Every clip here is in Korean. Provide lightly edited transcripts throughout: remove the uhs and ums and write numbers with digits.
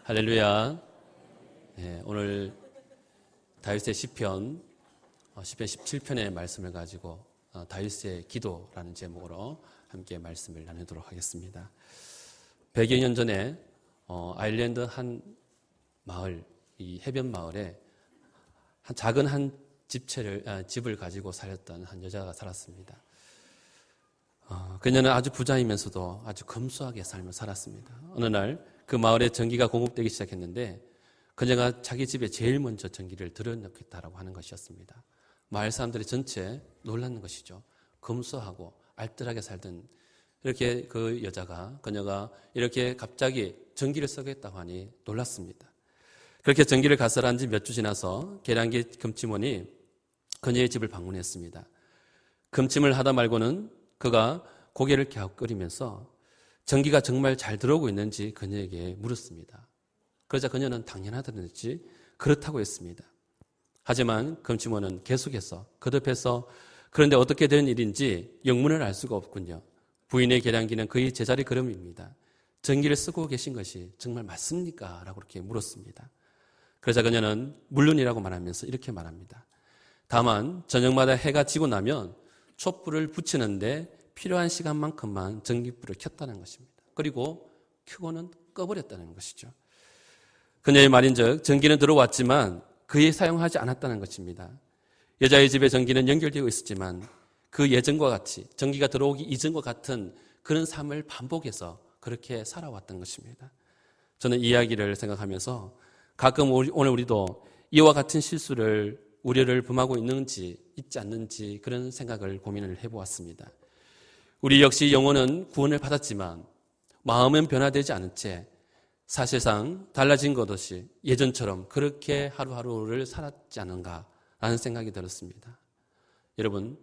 할렐루야. 네, 오늘 다윗의 시편 17편의 말씀을 가지고 다윗의 기도라는 제목으로 함께 말씀을 나누도록 하겠습니다. 100여 년 전에 아일랜드 한 마을, 이 해변 마을에 작은 한 집을 가지고 살았던 한 여자가 살았습니다. 그녀는 아주 부자이면서도 아주 검소하게 삶을 살았습니다. 어느 날 그 마을에 전기가 공급되기 시작했는데 그녀가 자기 집에 제일 먼저 전기를 들여놓겠다라고 하는 것이었습니다. 마을 사람들이 전체 놀라는 것이죠. 검소하고 알뜰하게 살던 이렇게 그녀가 이렇게 갑자기 전기를 쓰겠다고 하니 놀랐습니다. 그렇게 전기를 가설한 지 몇 주 지나서 계량기 금침원이 그녀의 집을 방문했습니다. 금침을 하다 말고는 그가 고개를 갸웃거리면서 전기가 정말 잘 들어오고 있는지 그녀에게 물었습니다. 그러자 그녀는 당연하다든지 그렇다고 했습니다. 하지만 금침원은 계속해서 거듭해서 그런데 어떻게 된 일인지 영문을 알 수가 없군요. 부인의 계량기는 그의 제자리 걸음입니다. 전기를 쓰고 계신 것이 정말 맞습니까? 라고 그렇게 물었습니다. 그러자 그녀는 물론이라고 말하면서 이렇게 말합니다. 다만 저녁마다 해가 지고 나면 촛불을 붙이는데 필요한 시간만큼만 전기불을 켰다는 것입니다. 그리고 켜고는 꺼버렸다는 것이죠. 그녀의 말인즉 전기는 들어왔지만 그에 사용하지 않았다는 것입니다. 여자의 집에 전기는 연결되어 있었지만 그 예전과 같이 전기가 들어오기 이전과 같은 그런 삶을 반복해서 그렇게 살아왔던 것입니다. 저는 이 이야기를 생각하면서 가끔 오늘 우리도 이와 같은 실수를 우려를 범하고 있지 않는지 그런 생각을 고민을 해보았습니다. 우리 역시 영혼은 구원을 받았지만 마음은 변화되지 않은 채 사실상 달라진 것 없이 예전처럼 그렇게 하루하루를 살았지 않은가라는 생각이 들었습니다. 여러분,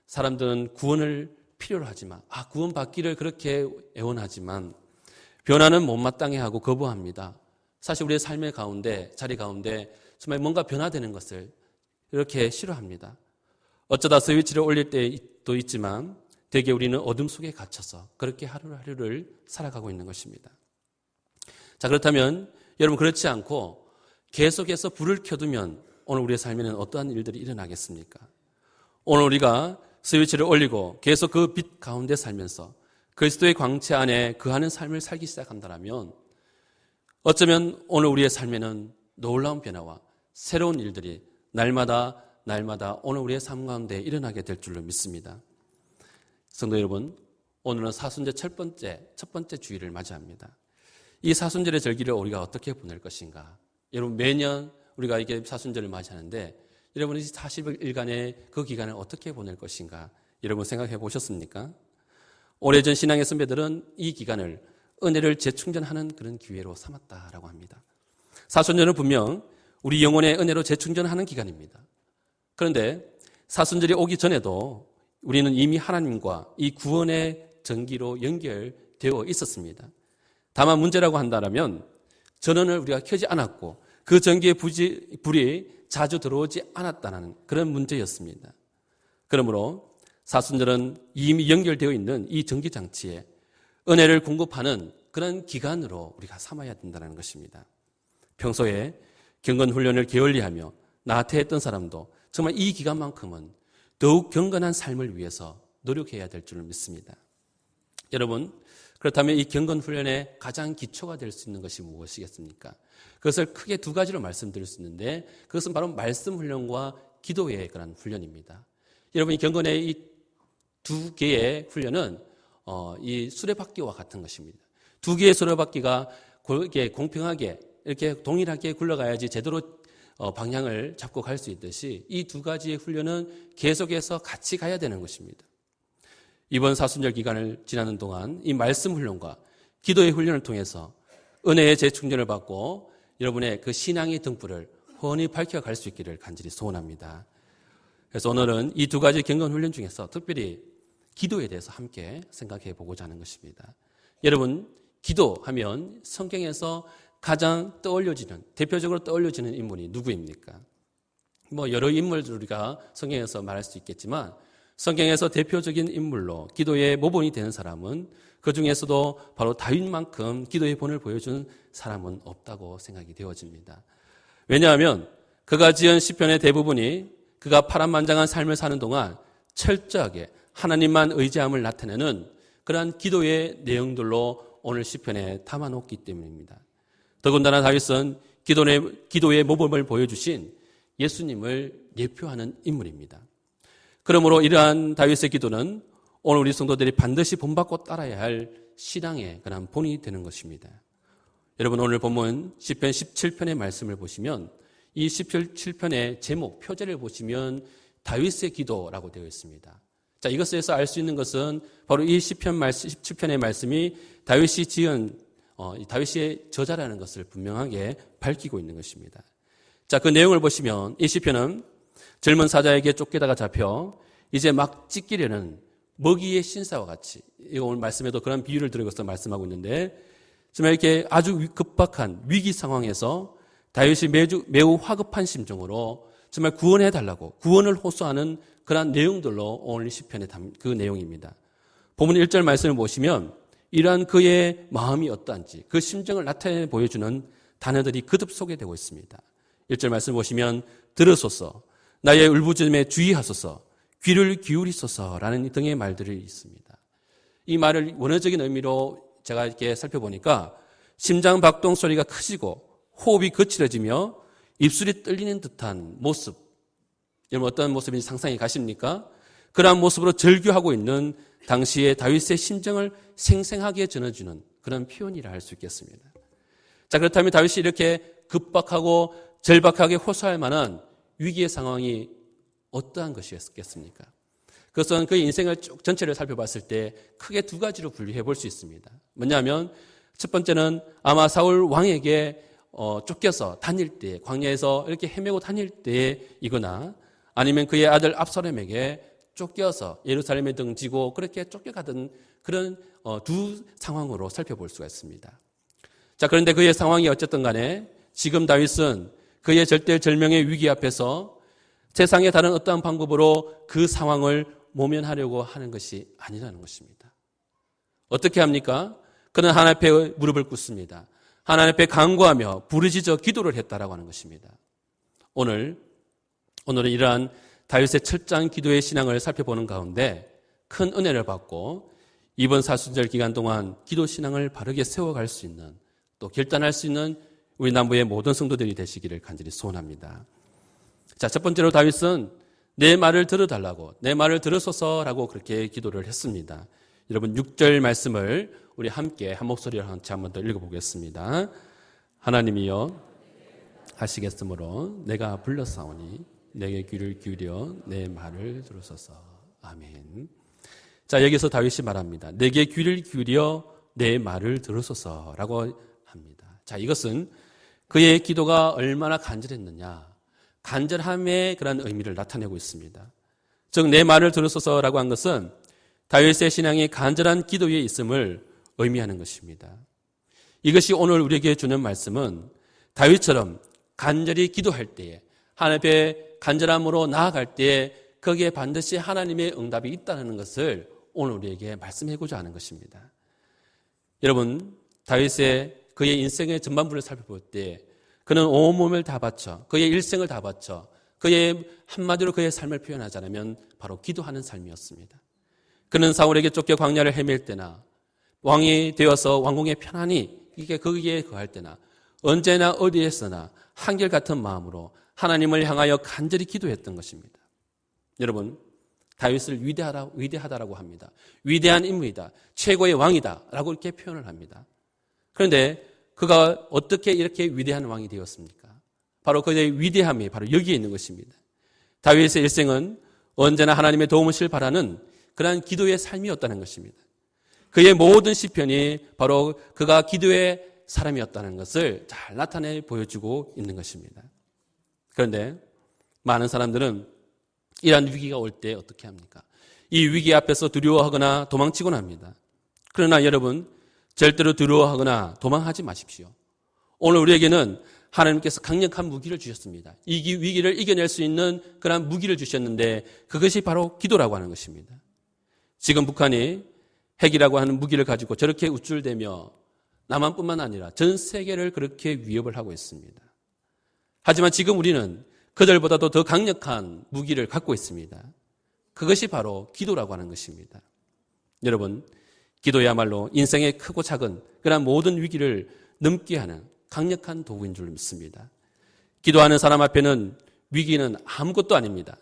사람들은 구원을 필요로 하지만 구원받기를 그렇게 애원하지만 변화는 못마땅해 하고 거부합니다. 사실 우리의 삶의 자리 가운데 정말 뭔가 변화되는 것을 이렇게 싫어합니다. 어쩌다 스위치를 올릴 때도 있지만 대개 우리는 어둠 속에 갇혀서 그렇게 하루하루를 살아가고 있는 것입니다. 자, 그렇다면 여러분 그렇지 않고 계속해서 불을 켜두면 오늘 우리의 삶에는 어떠한 일들이 일어나겠습니까? 오늘 우리가 스위치를 올리고 계속 그 빛 가운데 살면서 그리스도의 광채 안에 거하는 삶을 살기 시작한다면 어쩌면 오늘 우리의 삶에는 놀라운 변화와 새로운 일들이 날마다 오늘 우리의 삶 가운데 일어나게 될 줄로 믿습니다. 성도 여러분, 오늘은 사순절 첫 번째 주일을 맞이합니다. 이 사순절의 절기를 우리가 어떻게 보낼 것인가? 여러분 매년 우리가 이게 사순절을 맞이하는데 여러분이 40일간의 그 기간을 어떻게 보낼 것인가? 여러분 생각해 보셨습니까? 오래전 신앙의 선배들은 이 기간을 은혜를 재충전하는 그런 기회로 삼았다라고 합니다. 사순절은 분명 우리 영혼의 은혜로 재충전하는 기간입니다. 그런데 사순절이 오기 전에도 우리는 이미 하나님과 이 구원의 전기로 연결되어 있었습니다. 다만 문제라고 한다면 전원을 우리가 켜지 않았고 그 전기의 불이 자주 들어오지 않았다는 그런 문제였습니다. 그러므로 사순절은 이미 연결되어 있는 이 전기장치에 은혜를 공급하는 그런 기간으로 우리가 삼아야 된다는 것입니다. 평소에 경건훈련을 게을리하며 나태했던 사람도 정말 이 기간만큼은 더욱 경건한 삶을 위해서 노력해야 될 줄 믿습니다. 여러분, 그렇다면 이 경건훈련의 가장 기초가 될 수 있는 것이 무엇이겠습니까? 그것을 크게 두 가지로 말씀드릴 수 있는데 그것은 바로 말씀훈련과 기도의 그런 훈련입니다. 여러분, 이 경건의 이 두 개의 훈련은 이 수레바퀴와 같은 것입니다. 두 개의 수레바퀴가 이렇게 공평하게 이렇게 동일하게 굴러가야지 제대로 방향을 잡고 갈 수 있듯이 이 두 가지의 훈련은 계속해서 같이 가야 되는 것입니다. 이번 사순절 기간을 지나는 동안 이 말씀 훈련과 기도의 훈련을 통해서 은혜의 재충전을 받고 여러분의 그 신앙의 등불을 훤히 밝혀갈 수 있기를 간절히 소원합니다. 그래서 오늘은 이 두 가지 경건 훈련 중에서 특별히 기도에 대해서 함께 생각해 보고자 하는 것입니다. 여러분, 기도하면 성경에서 가장 대표적으로 떠올려지는 인물이 누구입니까? 여러 인물들 우리가 성경에서 말할 수 있겠지만 성경에서 대표적인 인물로 기도의 모본이 되는 사람은 그 중에서도 바로 다윗만큼 기도의 본을 보여준 사람은 없다고 생각이 되어집니다. 왜냐하면 그가 지은 시편의 대부분이 그가 파란만장한 삶을 사는 동안 철저하게 하나님만 의지함을 나타내는 그러한 기도의 내용들로 오늘 시편에 담아놓기 때문입니다. 더군다나 다윗은 기도의 모범을 보여주신 예수님을 예표하는 인물입니다. 그러므로 이러한 다윗의 기도는 오늘 우리 성도들이 반드시 본받고 따라야 할 신앙의 그런 본이 되는 것입니다. 여러분, 오늘 본문 시편 17편의 말씀을 보시면 이 시편 17편의 제목, 표제를 보시면 다윗의 기도라고 되어 있습니다. 자, 이것에서 알 수 있는 것은 바로 이 시편 17편의 말씀이 다윗이 지은 다윗의 저자라는 것을 분명하게 밝히고 있는 것입니다. 자, 그 내용을 보시면 이 시편은 젊은 사자에게 쫓기다가 잡혀 이제 막 찢기려는 먹이의 신사와 같이, 오늘 말씀에도 그런 비유를 들어서 말씀하고 있는데, 정말 이렇게 아주 급박한 위기 상황에서 다윗이 매우 화급한 심정으로 정말 구원해달라고 구원을 호소하는 그런 내용들로 오늘 시편에 그 내용입니다. 본문 1절 말씀을 보시면 이러한 그의 마음이 어떠한지 그 심정을 나타내 보여주는 단어들이 거듭 소개되고 있습니다. 1절 말씀을 보시면 들으소서, 나의 울부짖음에 주의하소서, 귀를 기울이소서라는 등의 말들이 있습니다. 이 말을 원어적인 의미로 제가 이렇게 살펴보니까 심장 박동 소리가 커지고 호흡이 거칠어지며 입술이 떨리는 듯한 모습, 여러분 어떤 모습인지 상상이 가십니까? 그러한 모습으로 절규하고 있는 당시의 다윗의 심정을 생생하게 전해주는 그런 표현이라 할 수 있겠습니다. 자, 그렇다면 다윗이 이렇게 급박하고 절박하게 호소할 만한 위기의 상황이 어떠한 것이었겠습니까? 그것은 그의 인생을 쭉 전체를 살펴봤을 때 크게 두 가지로 분류해 볼 수 있습니다. 뭐냐면 첫 번째는 아마 사울 왕에게 쫓겨서 다닐 때, 광야에서 이렇게 헤매고 다닐 때이거나 아니면 그의 아들 압살롬에게 쫓겨서 예루살렘에 등지고 그렇게 쫓겨가던 그런 두 상황으로 살펴볼 수가 있습니다. 자, 그런데 그의 상황이 어쨌든 간에 지금 다윗은 그의 절대절명의 위기 앞에서 세상의 다른 어떠한 방법으로 그 상황을 모면하려고 하는 것이 아니라는 것입니다. 어떻게 합니까? 그는 하나님 앞에 무릎을 꿇습니다. 하나님 앞에 간구하며 부르짖어 기도를 했다라고 하는 것입니다. 오늘은 이러한 다윗의 철저한 기도의 신앙을 살펴보는 가운데 큰 은혜를 받고 이번 사순절 기간 동안 기도 신앙을 바르게 세워갈 수 있는, 또 결단할 수 있는 우리 남부의 모든 성도들이 되시기를 간절히 소원합니다. 자, 첫 번째로 다윗은 내 말을 들어달라고, 내 말을 들으소서라고 그렇게 기도를 했습니다. 여러분 6절 말씀을 우리 함께 한 목소리로 한번 더 읽어보겠습니다. 하나님이여 하시겠으므로 내가 불렀사오니 내게 귀를 기울여 내 말을 들으소서. 아멘. 자, 여기서 다윗이 말합니다. 내게 귀를 기울여 내 말을 들으소서라고 합니다. 자, 이것은 그의 기도가 얼마나 간절했느냐, 간절함의 그런 의미를 나타내고 있습니다. 즉, 내 말을 들으소서라고 한 것은 다윗의 신앙이 간절한 기도에 있음을 의미하는 것입니다. 이것이 오늘 우리에게 주는 말씀은 다윗처럼 간절히 기도할 때에, 하나님 앞에 간절함으로 나아갈 때에 거기에 반드시 하나님의 응답이 있다는 것을 오늘 우리에게 말씀하고자 하는 것입니다. 여러분, 다윗의 그의 인생의 전반부를 살펴볼 때 그는 온몸을 다 바쳐, 그의 일생을 다 바쳐, 그의 한마디로 그의 삶을 표현하자면 바로 기도하는 삶이었습니다. 그는 사울에게 쫓겨 광야를 헤맬 때나 왕이 되어서 왕궁에 편안히 거기에 거할 때나 언제나 어디에서나 한결같은 마음으로 하나님을 향하여 간절히 기도했던 것입니다. 여러분, 다윗을 위대하다라고 합니다. 위대한 인물이다, 최고의 왕이다 라고 이렇게 표현을 합니다. 그런데 그가 어떻게 이렇게 위대한 왕이 되었습니까? 바로 그의 위대함이 바로 여기에 있는 것입니다. 다윗의 일생은 언제나 하나님의 도움을 바라는 그러한 기도의 삶이었다는 것입니다. 그의 모든 시편이 바로 그가 기도의 사람이었다는 것을 잘 나타내 보여주고 있는 것입니다. 그런데 많은 사람들은 이러한 위기가 올 때 어떻게 합니까? 이 위기 앞에서 두려워하거나 도망치곤 합니다. 그러나 여러분, 절대로 두려워하거나 도망하지 마십시오. 오늘 우리에게는 하나님께서 강력한 무기를 주셨습니다. 이 위기를 이겨낼 수 있는 그런 무기를 주셨는데 그것이 바로 기도라고 하는 것입니다. 지금 북한이 핵이라고 하는 무기를 가지고 저렇게 우쭐대며 남한뿐만 아니라 전 세계를 그렇게 위협을 하고 있습니다. 하지만 지금 우리는 그들보다도 더 강력한 무기를 갖고 있습니다. 그것이 바로 기도라고 하는 것입니다. 여러분, 기도야말로 인생의 크고 작은 그런 모든 위기를 넘게 하는 강력한 도구인 줄 믿습니다. 기도하는 사람 앞에는 위기는 아무것도 아닙니다.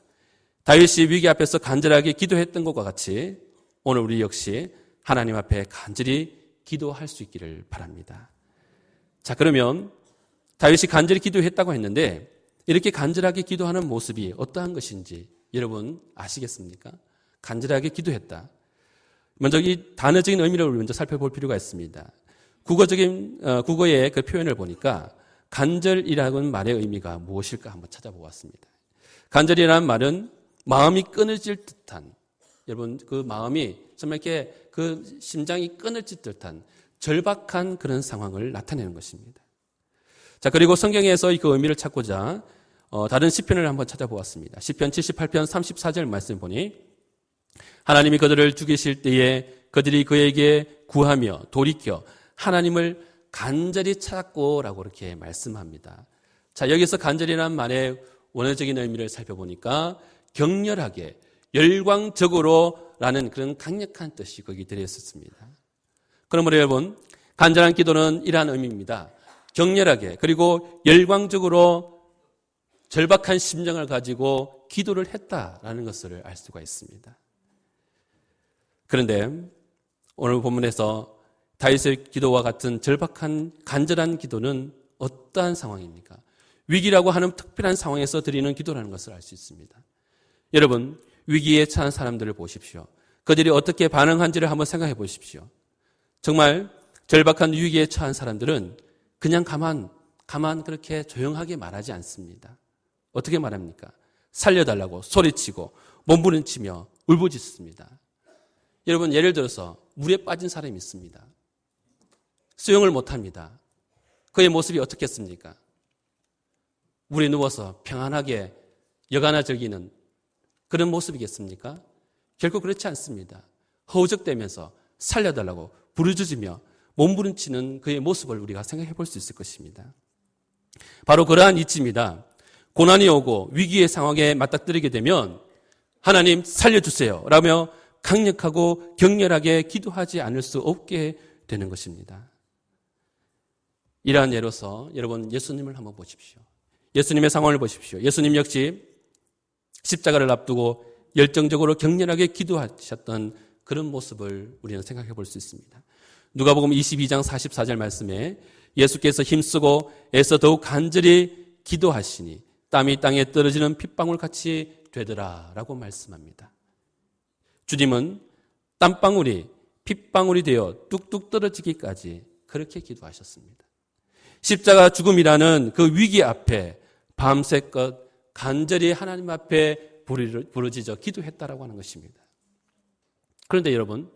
다윗이 위기 앞에서 간절하게 기도했던 것과 같이 오늘 우리 역시 하나님 앞에 간절히 기도할 수 있기를 바랍니다. 자, 그러면 다윗이 간절히 기도했다고 했는데 이렇게 간절하게 기도하는 모습이 어떠한 것인지 여러분 아시겠습니까? 간절하게 기도했다. 먼저 이 단어적인 의미를 먼저 살펴볼 필요가 있습니다. 국어의 그 표현을 보니까 간절이라는 말의 의미가 무엇일까 한번 찾아보았습니다. 간절이라는 말은 마음이 끊어질 듯한, 여러분 그 마음이 정말 이렇게 그 심장이 끊어질 듯한 절박한 그런 상황을 나타내는 것입니다. 자, 그리고 성경에서 그 의미를 찾고자 다른 시편을 한번 찾아보았습니다. 시편 78편 34절 말씀 보니 하나님이 그들을 죽이실 때에 그들이 그에게 구하며 돌이켜 하나님을 간절히 찾았고라고 이렇게 말씀합니다. 자, 여기서 간절이라는 말의 원어적인 의미를 살펴보니까 격렬하게, 열광적으로라는 그런 강력한 뜻이 거기 들어있었습니다. 그러므로 여러분, 간절한 기도는 이러한 의미입니다. 격렬하게 그리고 열광적으로 절박한 심정을 가지고 기도를 했다라는 것을 알 수가 있습니다. 그런데 오늘 본문에서 다윗의 기도와 같은 절박한 간절한 기도는 어떠한 상황입니까? 위기라고 하는 특별한 상황에서 드리는 기도라는 것을 알 수 있습니다. 여러분, 위기에 처한 사람들을 보십시오. 그들이 어떻게 반응한지를 한번 생각해 보십시오. 정말 절박한 위기에 처한 사람들은 그냥 가만 그렇게 조용하게 말하지 않습니다. 어떻게 말합니까? 살려달라고 소리치고 몸부림치며 울부짖습니다. 여러분, 예를 들어서 물에 빠진 사람이 있습니다. 수영을 못합니다. 그의 모습이 어떻겠습니까? 물에 누워서 평안하게 여가나 즐기는 그런 모습이겠습니까? 결코 그렇지 않습니다. 허우적대면서 살려달라고 부르짖으며 몸부림치는 그의 모습을 우리가 생각해 볼 수 있을 것입니다. 바로 그러한 이치입니다. 고난이 오고 위기의 상황에 맞닥뜨리게 되면 하나님 살려주세요 라며 강력하고 격렬하게 기도하지 않을 수 없게 되는 것입니다. 이러한 예로서 여러분 예수님을 한번 보십시오. 예수님의 상황을 보십시오. 예수님 역시 십자가를 앞두고 열정적으로 격렬하게 기도하셨던 그런 모습을 우리는 생각해 볼 수 있습니다. 누가복음 22장 44절 말씀에 예수께서 힘쓰고 애써 더욱 간절히 기도하시니 땀이 땅에 떨어지는 핏방울같이 되더라 라고 말씀합니다. 주님은 땀방울이 핏방울이 되어 뚝뚝 떨어지기까지 그렇게 기도하셨습니다. 십자가 죽음이라는 그 위기 앞에 밤새껏 간절히 하나님 앞에 부르짖어 기도했다라고 하는 것입니다. 그런데 여러분,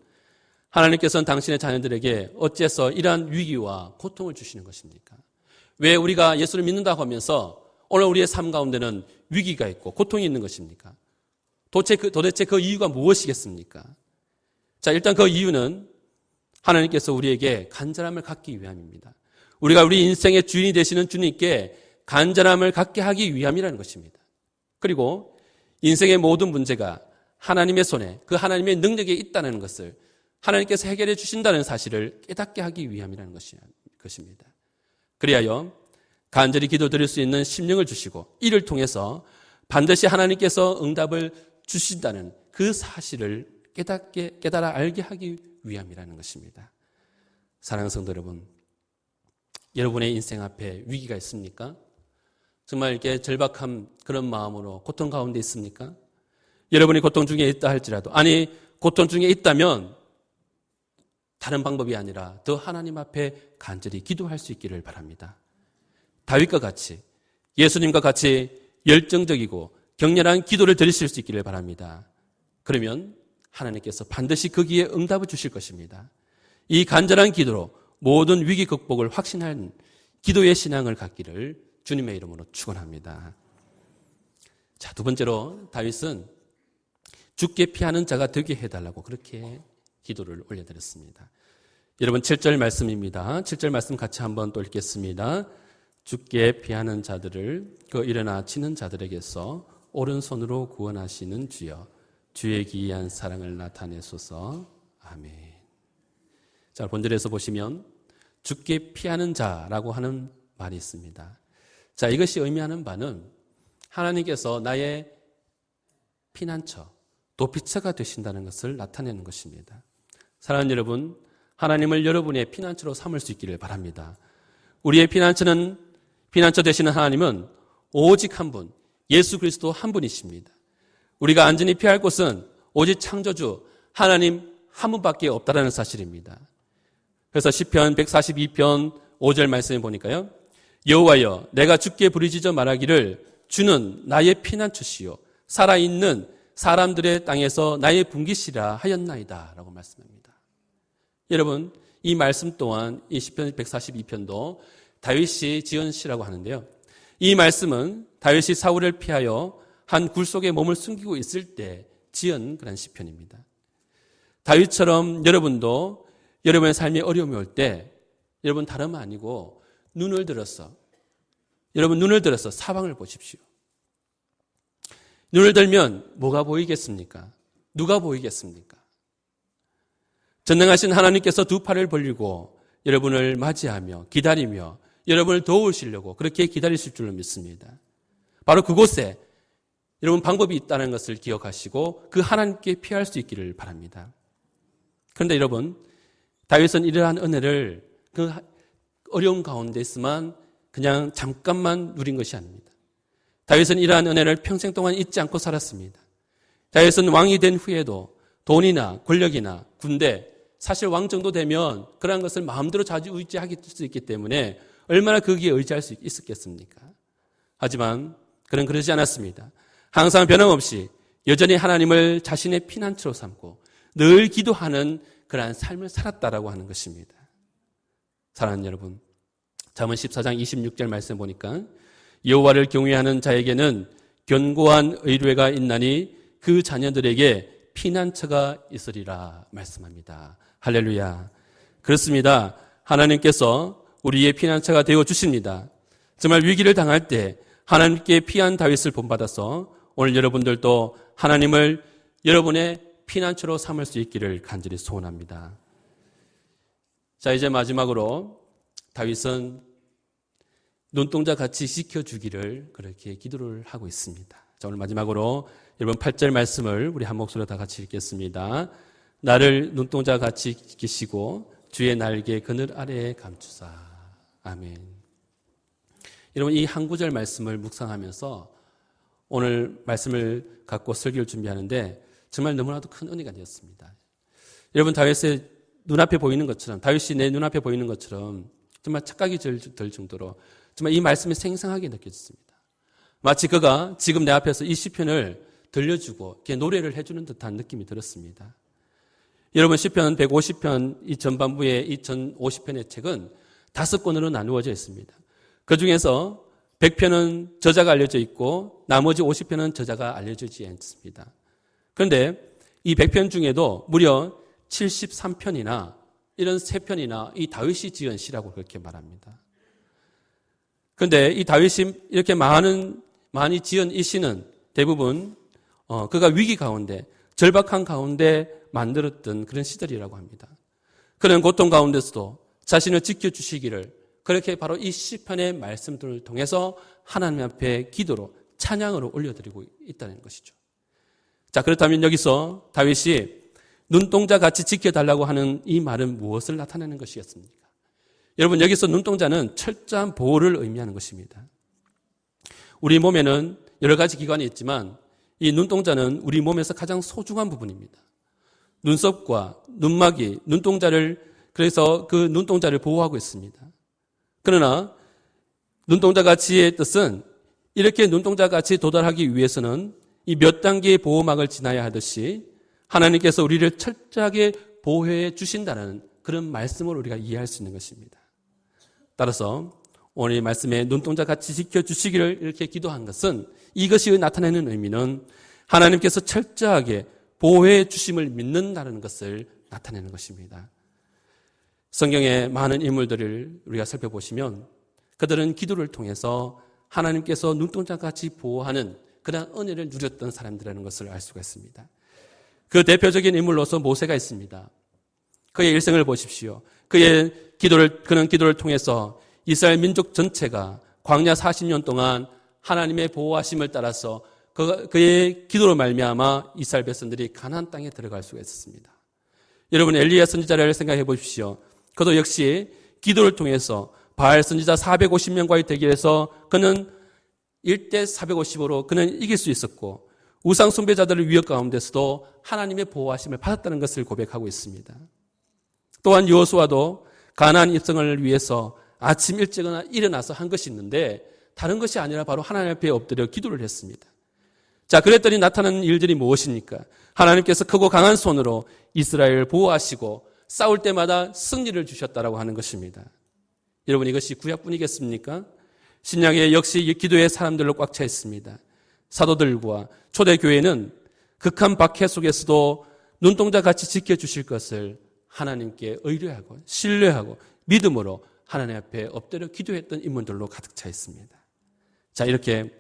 하나님께서는 당신의 자녀들에게 어째서 이러한 위기와 고통을 주시는 것입니까? 왜 우리가 예수를 믿는다고 하면서 오늘 우리의 삶 가운데는 위기가 있고 고통이 있는 것입니까? 도대체 그 이유가 무엇이겠습니까? 자, 일단 그 이유는 하나님께서 우리에게 간절함을 갖기 위함입니다. 우리가 우리 인생의 주인이 되시는 주님께 간절함을 갖게 하기 위함이라는 것입니다. 그리고 인생의 모든 문제가 하나님의 손에 그 하나님의 능력에 있다는 것을 하나님께서 해결해 주신다는 사실을 깨닫게 하기 위함이라는 것입니다. 그리하여 간절히 기도드릴 수 있는 심령을 주시고 이를 통해서 반드시 하나님께서 응답을 주신다는 그 사실을 깨달아 알게 하기 위함이라는 것입니다. 사랑하는 성도 여러분, 여러분의 인생 앞에 위기가 있습니까? 정말 이렇게 절박한 그런 마음으로 고통 가운데 있습니까? 여러분이 고통 중에 있다 할지라도, 아니 고통 중에 있다면 다른 방법이 아니라 더 하나님 앞에 간절히 기도할 수 있기를 바랍니다. 다윗과 같이, 예수님과 같이 열정적이고 격렬한 기도를 드리실 수 있기를 바랍니다. 그러면 하나님께서 반드시 거기에 응답을 주실 것입니다. 이 간절한 기도로 모든 위기 극복을 확신한 기도의 신앙을 갖기를 주님의 이름으로 축원합니다. 자, 두 번째로 다윗은 죽게 피하는 자가 되게 해달라고 그렇게 기도를 올려드렸습니다. 여러분 7절 말씀입니다. 7절 말씀 같이 한번 또 읽겠습니다. 죽게 피하는 자들을 그 일어나 치는 자들에게서 오른손으로 구원하시는 주여, 주의 기이한 사랑을 나타내소서. 아멘. 자, 본절에서 보시면 죽게 피하는 자라고 하는 말이 있습니다. 자, 이것이 의미하는 바는 하나님께서 나의 피난처, 도피처가 되신다는 것을 나타내는 것입니다. 사랑하는 여러분, 하나님을 여러분의 피난처로 삼을 수 있기를 바랍니다. 우리의 피난처 되시는 하나님은 오직 한 분, 예수 그리스도 한 분이십니다. 우리가 안전히 피할 곳은 오직 창조주 하나님 한 분밖에 없다는 사실입니다. 그래서 시편 142편 5절 말씀에 보니까요, 여호와여 내가 주께 부르짖어 말하기를 주는 나의 피난처시요 살아있는 사람들의 땅에서 나의 분깃이라 하였나이다 라고 말씀합니다. 여러분, 이 말씀 또한 이 시편 142편도 다윗이 지은 시라고 하는데요, 이 말씀은 다윗이 사울을 피하여 한 굴 속에 몸을 숨기고 있을 때 지은 그런 시편입니다. 다윗처럼 여러분도 여러분의 삶에 어려움이 올 때 여러분 다름 아니고 여러분 눈을 들어서 사방을 보십시오. 눈을 들면 뭐가 보이겠습니까? 누가 보이겠습니까? 전능하신 하나님께서 두 팔을 벌리고 여러분을 맞이하며 기다리며 여러분을 도우시려고 그렇게 기다리실 줄로 믿습니다. 바로 그곳에 여러분 방법이 있다는 것을 기억하시고 그 하나님께 피할 수 있기를 바랍니다. 그런데 여러분, 다윗은 이러한 은혜를 그 어려운 가운데 있으면 그냥 잠깐만 누린 것이 아닙니다. 다윗은 이러한 은혜를 평생 동안 잊지 않고 살았습니다. 다윗은 왕이 된 후에도 돈이나 권력이나 군대, 사실 왕 정도 되면 그러한 것을 마음대로 좌지우지할 수 있기 때문에 얼마나 거기에 의지할 수 있었겠습니까? 하지만 그는 그러지 않았습니다. 항상 변함없이 여전히 하나님을 자신의 피난처로 삼고 늘 기도하는 그러한 삶을 살았다라고 하는 것입니다. 사랑하는 여러분, 잠언 14장 26절 말씀 보니까 여호와를 경외하는 자에게는 견고한 의뢰가 있나니 그 자녀들에게 피난처가 있으리라 말씀합니다. 할렐루야. 그렇습니다. 하나님께서 우리의 피난처가 되어 주십니다. 정말 위기를 당할 때 하나님께 피한 다윗을 본받아서 오늘 여러분들도 하나님을 여러분의 피난처로 삼을 수 있기를 간절히 소원합니다. 자, 이제 마지막으로 다윗은 눈동자 같이 지켜주기를 그렇게 기도를 하고 있습니다. 자, 오늘 마지막으로 여러분 8절 말씀을 우리 한 목소리로 다 같이 읽겠습니다. 나를 눈동자 같이 지키시고 주의 날개 그늘 아래에 감추사. 아멘. 여러분, 이 한 구절 말씀을 묵상하면서 오늘 말씀을 갖고 설교를 준비하는데 정말 너무나도 큰 은혜가 되었습니다. 여러분, 다윗의 눈앞에 보이는 것처럼, 다윗이 내 눈앞에 보이는 것처럼 정말 착각이 들 정도로 정말 이 말씀이 생생하게 느껴졌습니다. 마치 그가 지금 내 앞에서 이 시편을 들려주고 이렇게 노래를 해주는 듯한 느낌이 들었습니다. 여러분, 시편 150편 이 전반부의 이 전 50편의 책은 5권으로 나누어져 있습니다. 그 중에서 100편은 저자가 알려져 있고 나머지 50편은 저자가 알려지지 않습니다. 그런데 이 100편 중에도 무려 73편이나 이런 3편이나 이 다윗이 지은 시라고 그렇게 말합니다. 그런데 이 다윗이 이렇게 많이 지은 이 시는 대부분 그가 위기 가운데, 절박한 가운데 만들었던 그런 시들이라고 합니다. 그런 고통 가운데서도 자신을 지켜주시기를 그렇게 바로 이 시편의 말씀들을 통해서 하나님 앞에 기도로, 찬양으로 올려드리고 있다는 것이죠. 자, 그렇다면 여기서 다윗이 눈동자 같이 지켜달라고 하는 이 말은 무엇을 나타내는 것이겠습니까? 여러분, 여기서 눈동자는 철저한 보호를 의미하는 것입니다. 우리 몸에는 여러 가지 기관이 있지만 이 눈동자는 우리 몸에서 가장 소중한 부분입니다. 눈썹과 눈막이 그래서 그 눈동자를 보호하고 있습니다. 그러나 눈동자같이의 뜻은 이렇게 눈동자같이 도달하기 위해서는 이 몇 단계의 보호막을 지나야 하듯이 하나님께서 우리를 철저하게 보호해 주신다는 그런 말씀을 우리가 이해할 수 있는 것입니다. 따라서 오늘 이 말씀에 눈동자같이 지켜주시기를 이렇게 기도한 것은, 이것이 나타내는 의미는 하나님께서 철저하게 보호해 주심을 믿는다는 것을 나타내는 것입니다. 성경의 많은 인물들을 우리가 살펴보시면 그들은 기도를 통해서 하나님께서 눈동자같이 보호하는 그런 은혜를 누렸던 사람들이라는 것을 알 수가 있습니다. 그 대표적인 인물로서 모세가 있습니다. 그의 일생을 보십시오. 그는 기도를 통해서 이스라엘 민족 전체가 광야 40년 동안 하나님의 보호하심을 따라서 그의 기도로 말미암아 이스라엘 백성들이 가나안 땅에 들어갈 수가 있었습니다. 여러분, 엘리야 선지자를 생각해 보십시오. 그도 역시 기도를 통해서 바알 선지자 450명과의 대결에서 그는 1대 450으로 그는 이길 수 있었고, 우상 숭배자들의 위협 가운데서도 하나님의 보호하심을 받았다는 것을 고백하고 있습니다. 또한 여호수아도 가나안 입성을 위해서 아침 일찍 일어나서 한 것이 있는데, 다른 것이 아니라 바로 하나님 앞에 엎드려 기도를 했습니다. 자, 그랬더니 나타나는 일들이 무엇입니까? 하나님께서 크고 강한 손으로 이스라엘을 보호하시고 싸울 때마다 승리를 주셨다라고 하는 것입니다. 여러분, 이것이 구약뿐이겠습니까? 신약에 역시 기도의 사람들로 꽉 차 있습니다. 사도들과 초대교회는 극한 박해 속에서도 눈동자같이 지켜주실 것을 하나님께 의뢰하고 신뢰하고 믿음으로 하나님 앞에 엎드려 기도했던 인물들로 가득 차 있습니다. 자, 이렇게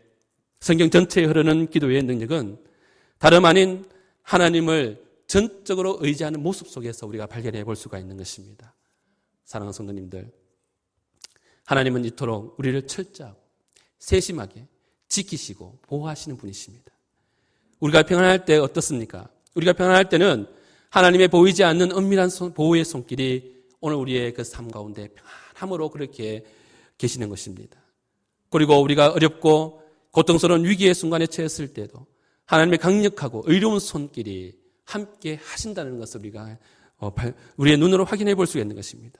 성경 전체에 흐르는 기도의 능력은 다름 아닌 하나님을 전적으로 의지하는 모습 속에서 우리가 발견해 볼 수가 있는 것입니다. 사랑하는 성도님들, 하나님은 이토록 우리를 철저하고 세심하게 지키시고 보호하시는 분이십니다. 우리가 평안할 때 어떻습니까? 우리가 평안할 때는 하나님의 보이지 않는 은밀한 보호의 손길이 오늘 우리의 그 삶 가운데 평안함으로 그렇게 계시는 것입니다. 그리고 우리가 어렵고 고통스러운 위기의 순간에 처했을 때도 하나님의 강력하고 의로운 손길이 함께 하신다는 것을 우리가 우리의 눈으로 확인해 볼 수 있는 것입니다.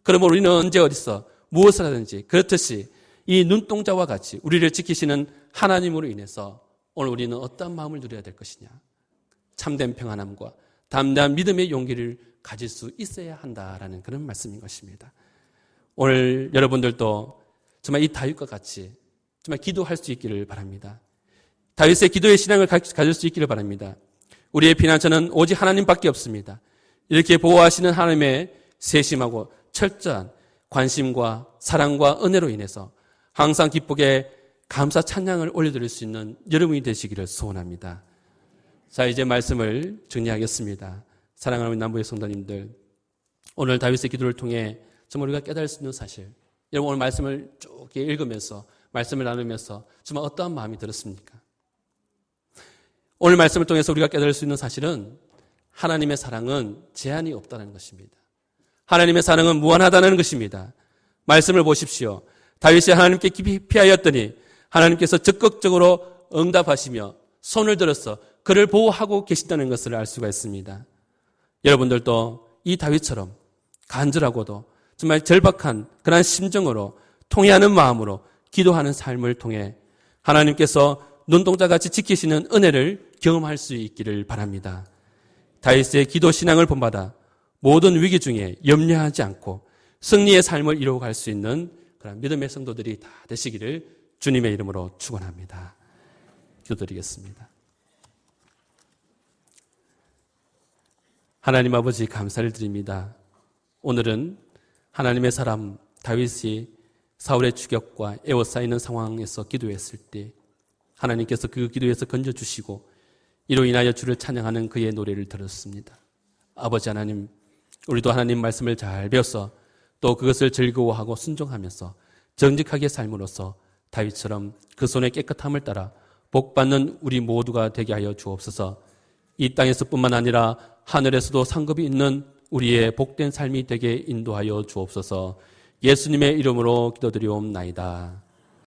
그러면 우리는 언제 어디서 무엇을 하든지 그렇듯이 이 눈동자와 같이 우리를 지키시는 하나님으로 인해서 오늘 우리는 어떤 마음을 누려야 될 것이냐? 참된 평안함과 담대한 믿음의 용기를 가질 수 있어야 한다라는 그런 말씀인 것입니다. 오늘 여러분들도 정말 이 다윗과 같이 정말 기도할 수 있기를 바랍니다. 다윗의 기도의 신앙을 가질 수 있기를 바랍니다. 우리의 피난처는 오직 하나님밖에 없습니다. 이렇게 보호하시는 하나님의 세심하고 철저한 관심과 사랑과 은혜로 인해서 항상 기쁘게 감사 찬양을 올려드릴 수 있는 여러분이 되시기를 소원합니다. 자, 이제 말씀을 정리하겠습니다. 사랑하는 남부의 성도님들, 오늘 다윗의 기도를 통해 정말 우리가 깨달을 수 있는 사실, 여러분 오늘 말씀을 쭉 읽으면서 말씀을 나누면서 정말 어떠한 마음이 들었습니까? 오늘 말씀을 통해서 우리가 깨달을 수 있는 사실은 하나님의 사랑은 제한이 없다는 것입니다. 하나님의 사랑은 무한하다는 것입니다. 말씀을 보십시오. 다윗이 하나님께 깊이 피하였더니 하나님께서 적극적으로 응답하시며 손을 들어서 그를 보호하고 계신다는 것을 알 수가 있습니다. 여러분들도 이 다윗처럼 간절하고도 정말 절박한 그러한 심정으로 통회하는 마음으로 기도하는 삶을 통해 하나님께서 눈동자같이 지키시는 은혜를 경험할 수 있기를 바랍니다. 다윗의 기도 신앙을 본받아 모든 위기 중에 염려하지 않고 승리의 삶을 이루어갈 수 있는 그런 믿음의 성도들이 다 되시기를 주님의 이름으로 축원합니다. 기도드리겠습니다. 하나님 아버지, 감사를 드립니다. 오늘은 하나님의 사람 다윗이 사울의 추격과 에워싸이는 상황에서 기도했을 때 하나님께서 그 기도에서 건져주시고 이로 인하여 주를 찬양하는 그의 노래를 들었습니다. 아버지 하나님, 우리도 하나님 말씀을 잘 배워서 또 그것을 즐거워하고 순종하면서 정직하게 삶으로써 다윗처럼 그 손의 깨끗함을 따라 복받는 우리 모두가 되게 하여 주옵소서. 이 땅에서뿐만 아니라 하늘에서도 상급이 있는 우리의 복된 삶이 되게 인도하여 주옵소서. 예수님의 이름으로 기도드리옵나이다.